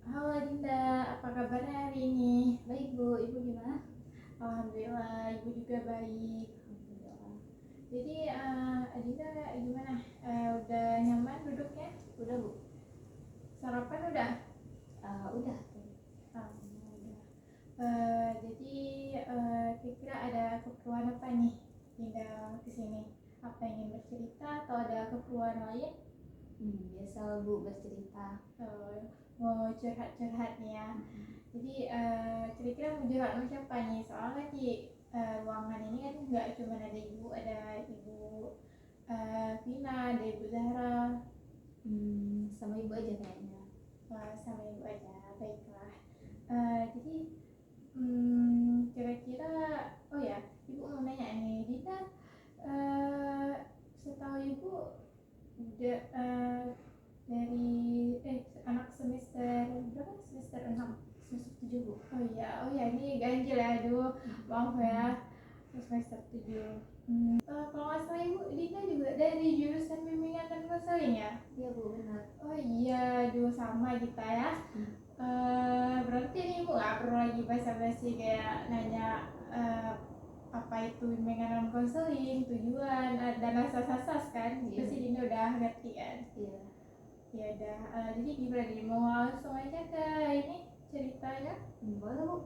Halo Dinda, apa kabarnya hari ini? Baik Bu, Ibu gimana? Alhamdulillah, ibu juga baik. Alhamdulillah. Jadi Dinda gimana? Udah nyaman duduknya? Udah Bu? Sarapan udah? Udah. Alhamdulillah. Jadi kira-kira ada keperluan apa nih Dinda kesini? Apa ingin bercerita atau ada keperluan lain? Biasa Bu bercerita. Mau curhat-curhat nih ya. Jadi kira-kira mau curhat sama siapa nih? Soalnya di ruangan ini kan nggak cuma ada ibu Vina, ada ibu Zahra, Sama Ibu aja kayaknya. sama ibu aja. Baiklah. Jadi kira-kira, oh ya, ibu mau nanya nih, Dita, setahu ibu udah dari anak semester berapa? Semester 6, Semester 7 Bu. Oh iya ini ganjil ya, aduh maaf ya, semester 7. Kalau nggak salah ibu Dita juga dari jurusan bimbingan dan konseling ya? Iya Bu, benar. Oh iya, aduh sama kita ya. Berarti ini ibu nggak perlu lagi basa-basi kayak nanya apa itu bimbingan dan konseling, tujuan dan asas-asas kan? Iya. Pasti Dinda udah ngerti kan? Iya. Ya udah, jadi gimana nih, mau langsung aja ke ini ceritanya? Boleh Bu.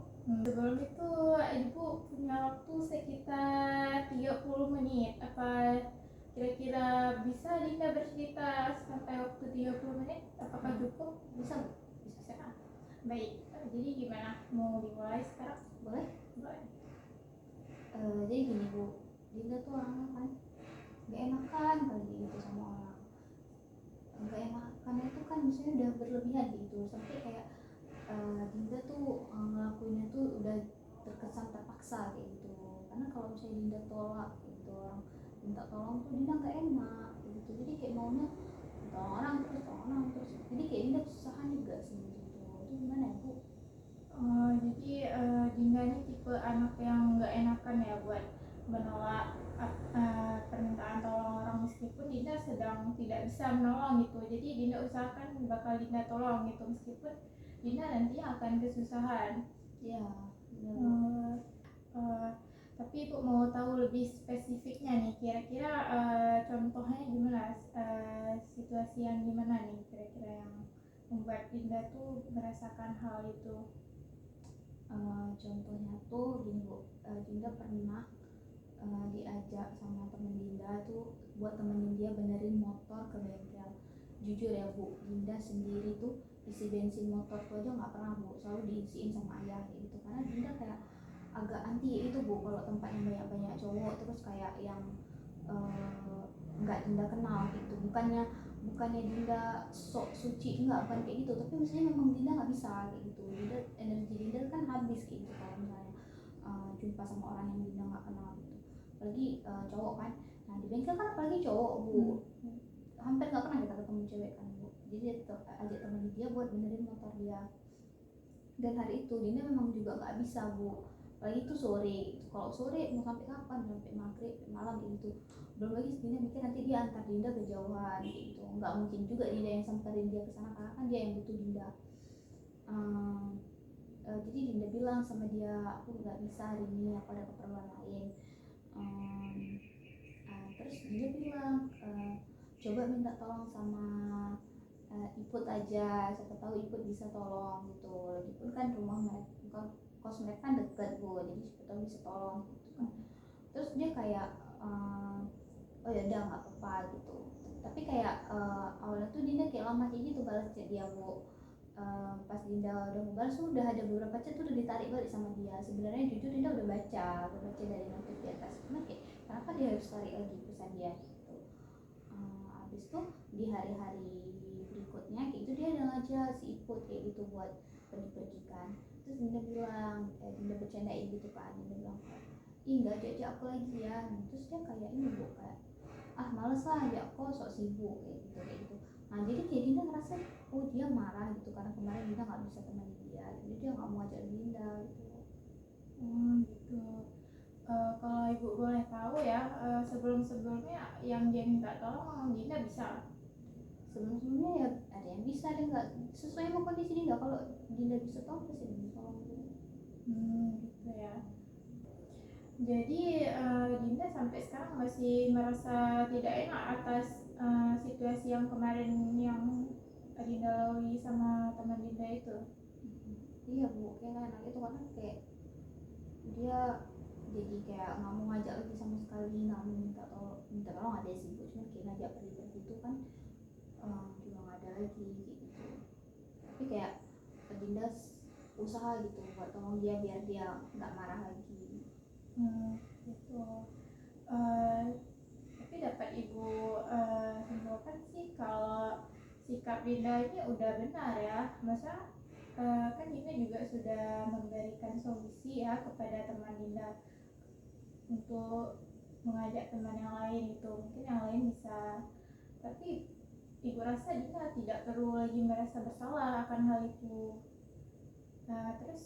Sebelum itu ibu punya waktu sekitar 30 menit. Apa kira-kira bisa Dinda bercerita sampai waktu 30 menit? Apakah cukup? Bisa Bu? Bisa. Baik, jadi gimana? Mau dimulai sekarang? Boleh? Boleh. Jadi gini Bu, Dinda tuh orangnya kan gak enakan kali gitu sama orang. Gak enakan itu kan misalnya udah berlebihan gitu, sampai kayak Dinda tuh ngelakuinnya tuh udah terkesan terpaksa kayak gitu. Karena kalau misalnya Dinda tolak gitu, orang minta tolong tuh Dinda gak enak gitu. Jadi kayak maunya tolong orang terus. Jadi kayak Dinda kesusahan juga sih gitu. Itu gimana ya Bu? Jadi Dinda ini tipe anak yang nggak enakan ya buat menolak permintaan tolong orang, meskipun Dinda sedang tidak bisa menolong gitu. Jadi Dinda usahakan bakal Dinda tolong gitu, meskipun Dinda nanti akan kesusahan. Iya. Tapi ibu mau tahu lebih spesifiknya nih, kira-kira contohnya gimana, situasi yang gimana nih kira-kira yang membuat Dinda tuh merasakan hal itu? Contohnya tuh gini Bu, Dinda pernah diajak sama temen Dinda tuh buat temenin dia benerin motor ke bengkel. Jujur ya Bu, Dinda sendiri tuh isi bensin motor tuh aja nggak pernah Bu, selalu diisiin sama ayah gitu. Karena Dinda kayak agak anti itu Bu, kalau tempat yang banyak-banyak cowok terus kayak yang nggak Dinda kenal gitu. Bukannya Dinda sok suci, bukan kayak gitu, tapi misalnya memang Dinda nggak bisa kayak gitu. Dinda, energi Dinda kan habis kayak gitu kalau misalnya jumpa sama orang yang Dinda nggak kenal gitu, apalagi cowok kan. Nah di bengkel kan apalagi cowok Bu, hampir nggak pernah kita ketemu cewek kan Bu. Jadi dia ajak temen dia buat benerin motor dia. Dan hari itu Dinda memang juga nggak bisa Bu, apalagi itu sore. Kalau sore mau sampai kapan, sampai maghrib malam gitu. Belum lagi Dinda mikir nanti dia antar Dinda kejauhan gitu, nggak mungkin juga Dinda yang samperin dia ke sana karena kan dia yang butuh Dinda. Jadi Dinda bilang sama dia, aku nggak bisa hari ini, aku ada keperluan lain. Terus Dinda bilang, coba minta tolong sama Iput aja, siapa tahu Iput bisa tolong gitu. Lagipun kan rumah mereka, kos mereka kan deket Bu, jadi siapa tahu bisa tolong gitu kan. Terus dia kayak oh ya udah nggak apa-apa gitu. Tapi kayak awalnya tuh Dinda kayak lama kayak gitu balas chat dia Bu. Pas Dinda udah ngebalas, udah ada beberapa chat tuh udah ditarik balik sama dia. Sebenarnya jujur Dinda udah baca dari notif di atas. Cuma kayak kenapa dia harus tarik lagi pesan dia gitu. Abis tuh di hari-hari berikutnya kayak gitu dia ada ngajak si Iput kayak gitu buat pergi-pergi kan. Terus Dinda bilang, Dinda bercandain gitu kan. Dinda bilang, ih nggak ajak aku lagi ya. Terus dia kayak ini Bu, kayak males lah ajak aku, sok sibuk kayak gitu. Nah jadi kayak Dinda ngerasa oh dia marah gitu karena kemarin Dinda nggak bisa temenin dia, jadi dia nggak mau ajak Dinda gitu. Gitu. Kalau ibu boleh tahu ya, sebelumnya yang dia minta tolong Dinda bisa sebelum-sebelumnya ya ada yang bisa, ada yang nggak sesuai sama kondisi Dinda. Kalau Dinda bisa tolong pasti Dinda tolong. Gitu ya. Jadi Dinda sampai sekarang masih merasa tidak enak atas situasi yang kemarin yang Dinda lalui sama teman Dinda itu. Iya bu, kayak nggak enak itu karena kayak dia jadi kayak nggak mau ngajak lagi sama sekali, nggak mau minta tolong ada sih bu, cuma kayak ngajak pergi itu kan juga nggak ada lagi gitu. Tapi kayak Dinda usaha gitu buat tolong dia biar dia nggak marah lagi. Gitu. Tapi dapat ibu simpulkan sih kalau sikap Dinda ini udah benar ya. Masa kan Dinda juga sudah memberikan solusi ya kepada teman Dinda untuk mengajak teman yang lain gitu. Mungkin yang lain bisa, tapi ibu rasa Dinda tidak perlu lagi merasa bersalah akan hal itu. Terus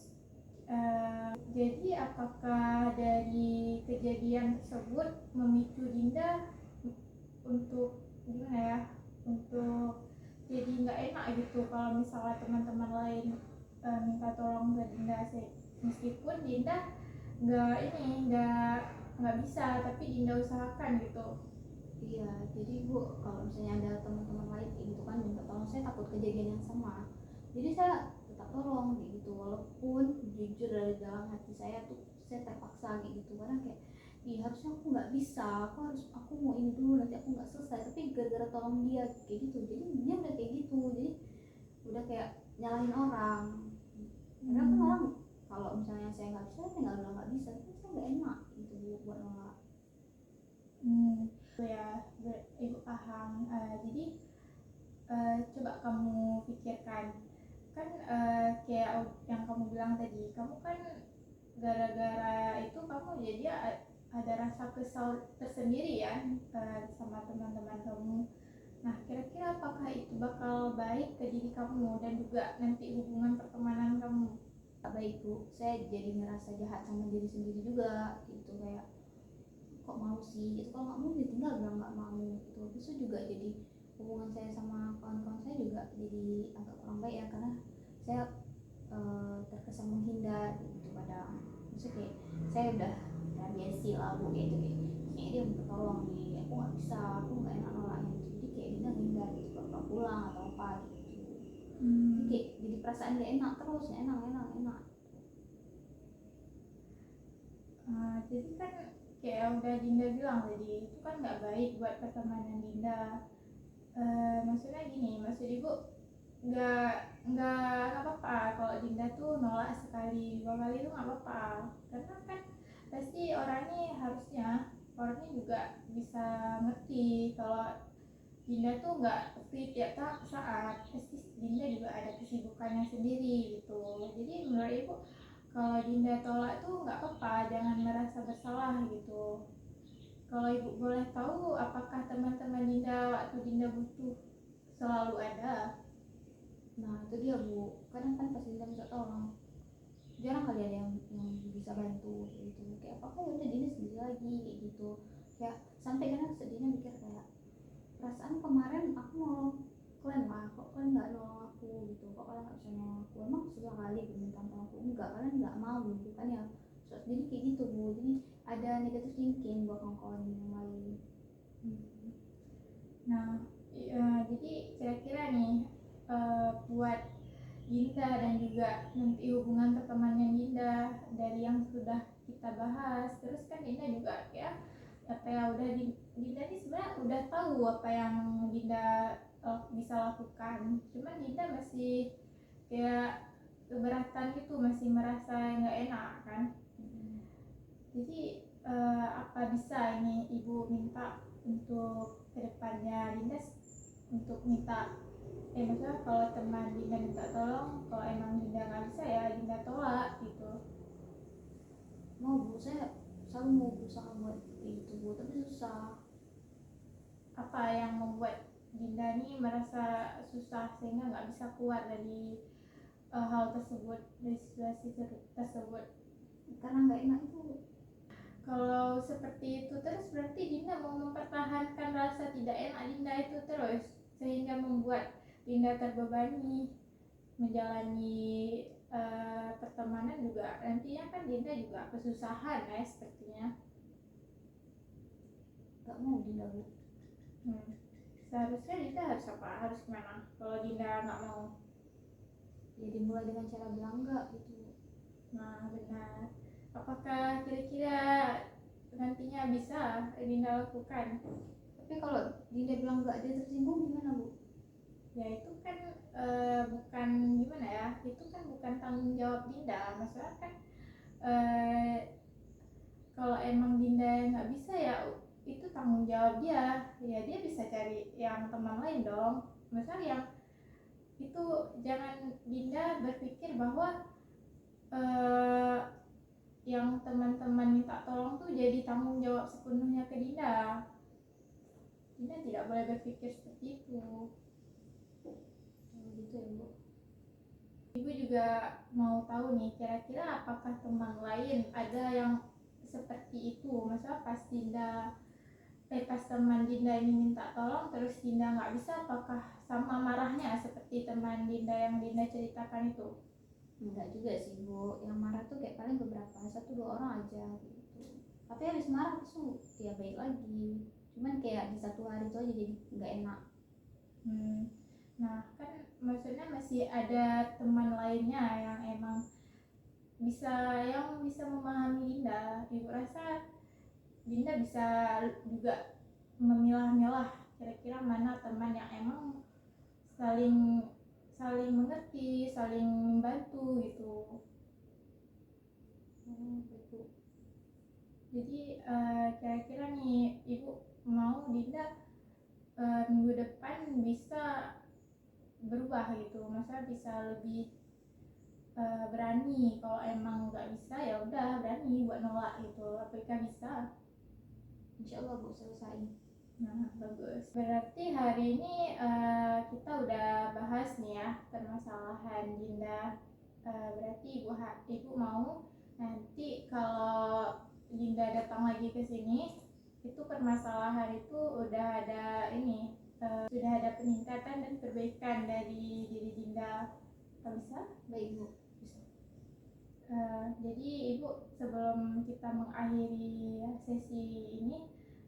jadi apakah dari kejadian tersebut memicu Dinda untuk gimana ya, untuk jadi nggak enak gitu kalau misalnya teman-teman lain minta tolong ke Dinda, meskipun Dinda nggak bisa tapi Dinda usahakan gitu. Iya, jadi bu kalau misalnya ada teman-teman lain kayak gitu kan minta tolong, saya takut kejadian yang sama, jadi saya tetap tolong kayak gitu, walaupun jujur dari dalam hati saya tuh saya terpaksa kayak gitu, karena kayak harusnya aku nggak bisa, aku mau ini dulu nanti aku nggak selesai, tapi gara-gara tolong dia kayak gitu, jadi dia udah kayak gitu, jadi udah kayak nyalahin orang. Padahal kan orang kalau misalnya saya nggak bisa, saya nggak bilang nggak bisa, tapi saya nggak enak gitu bu buat nolak. Ya, ibu paham. Jadi coba kamu pikirkan, kan kayak yang kamu bilang tadi, kamu kan gara-gara itu kamu jadi ada rasa kesal tersendiri ya sama teman-teman kamu. Nah, kira-kira apakah itu bakal baik ke diri kamu dan juga nanti hubungan pertemanan kamu? Tak baik bu, saya jadi ngerasa jahat sama diri sendiri juga gitu, kayak kok mau sih itu, kalau nggak mau ya tinggal bilang nggak mau gitu. Terus juga jadi hubungan saya sama kawan-kawan saya juga jadi agak kurang baik ya, karena saya terkesan menghindar gitu, kadang maksudnya kayak saya udah biasa lah bu kayak itu, kayak dia minta tolong nih aku nggak bisa, aku nggak enak nolaknya gitu, jadi kayak dia menghindar gitu kalau pulang atau apa gitu. Jadi kayak jadi perasaan gak enak terus, gak enak. Jadi kan kayak udah Dinda bilang tadi, itu kan nggak baik buat pertemanan Dinda. Maksudnya gini, maksud ibu nggak apa-apa kalau Dinda tuh nolak sekali 2 kali itu nggak apa-apa, karena kan pasti orangnya juga bisa ngerti kalau Dinda tuh nggak free tiap saat, pasti Dinda juga ada kesibukannya sendiri gitu. Jadi menurut ibu kalau Dinda tolak tuh nggak apa-apa, jangan merasa bersalah gitu. Kalau ibu boleh tahu, apakah teman-teman Dinda waktu Dinda butuh selalu ada? Nah itu dia bu, kadang kan pas Dinda minta tolong jarang kali ada yang bisa bantu gitu, kayak apa ya udah Dinda sendiri lagi kayak gitu, kayak sampai kadang sedihnya mikir kayak perasaan kemarin aku mau kalian lah, kok kalian nggak nolong aku gitu, kok kalian nggak bisa nolong aku, emang susah kali permintaan tolong aku, enggak kalian nggak mau gitu kan ya. So, jadi kayak gitu bu, jadi ada negatif thinking buat kawan-kawan yang lain. Nah, jadi kira-kira nih buat Dinda dan juga nanti hubungan pertemanan Dinda dari yang sudah kita bahas, terus kan Dinda juga ya apa ya udah Dinda nih sebenarnya udah tahu apa yang Dinda bisa lakukan, cuman Dinda masih kayak keberatan gitu, masih merasa nggak enak kan. Jadi apa bisa ini ibu minta untuk kedepannya Dinda untuk minta maksudnya kalau teman Dinda minta tolong, kalau emang Dinda nggak bisa ya Dinda tolak gitu. Mau bu, saya selalu mau berusaha buat itu bu, tapi susah. Apa yang membuat Dinda nih merasa susah sehingga nggak bisa keluar dari hal tersebut, dari situasi tersebut? Karena nggak enak itu. Kalau seperti itu terus berarti Dinda mau mempertahankan rasa tidak enak Dinda itu terus? sehingga membuat Dinda terbebani menjalani pertemanan juga. Nantinya kan Dinda juga kesusahan ya sepertinya. Gak mau Dinda Bu. Seharusnya Dinda harus apa? Harus gimana kalau Dinda nggak mau? Ya dimulai dengan cara bilang enggak gitu. Nah benar. Apakah kira-kira nantinya bisa Dinda lakukan? Tapi kalau Dinda bilang enggak dia tersinggung gimana Bu? Ya itu kan bukan gimana ya, itu kan bukan tanggung jawab Dinda. Masalah kan kalau emang Dinda nggak bisa ya itu tanggung jawab dia. Ya dia bisa cari yang teman lain dong. Masalah yang itu jangan Dinda berpikir bahwa yang teman-teman minta tolong tuh jadi tanggung jawab sepenuhnya ke Dinda. Dinda tidak boleh berpikir seperti itu. Gitu ya Bu. Ibu juga mau tahu nih, kira-kira apakah teman lain ada yang seperti itu? Masa pas teman Dinda ini minta tolong terus Dinda nggak bisa, apakah sama marahnya seperti teman Dinda yang Dinda ceritakan itu? Enggak juga sih Bu, yang marah tuh kayak paling beberapa, 1-2 orang aja gitu. Tapi habis marah tuh ya baik lagi, cuman kayak di satu hari itu aja jadi nggak enak. Nah kan maksudnya masih ada teman lainnya yang emang bisa memahami Dinda. Ibu rasa Dinda bisa juga memilah-milah kira-kira mana teman yang emang saling mengerti, saling membantu gitu. Gitu. Jadi kira-kira nih Ibu mau Dinda minggu depan bisa berubah gitu, masa bisa lebih berani. Kalau emang nggak bisa ya udah berani buat nolak gitu. Apakah bisa? Insya Allah Bu selesai. Nah bagus. Berarti hari ini kita udah bahas nih ya permasalahan Dinda. Berarti ibu mau nanti kalau Dinda datang lagi ke sini itu permasalahan itu udah ada sudah ada peningkatan dan perbaikan dari diri Dinda. Bisa? Baik Bu, bisa. Jadi ibu sebelum kita mengakhiri sesi ini,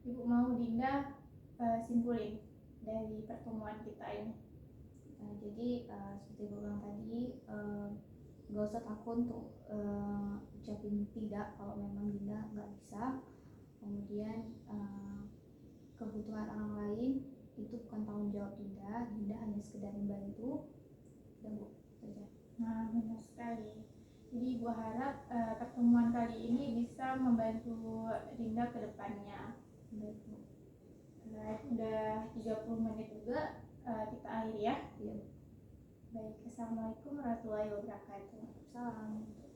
ibu mau Dinda simpulin dari pertemuan kita ini. Jadi seperti gue bilang tadi, gak usah takut untuk ucapin tidak kalau memang Dinda nggak bisa. Kemudian kebutuhan orang lain itu bukan tanggung jawab Dinda. Dinda hanya sekedar membantu. Dan Bu saja. Nah benar sekali. Jadi ibu harap pertemuan kali ini bisa membantu Dinda ke depannya. Baik Bu. Udah 30 menit juga, kita akhiri ya. Iya. Baik, assalamualaikum warahmatullahi wabarakatuh. Salam.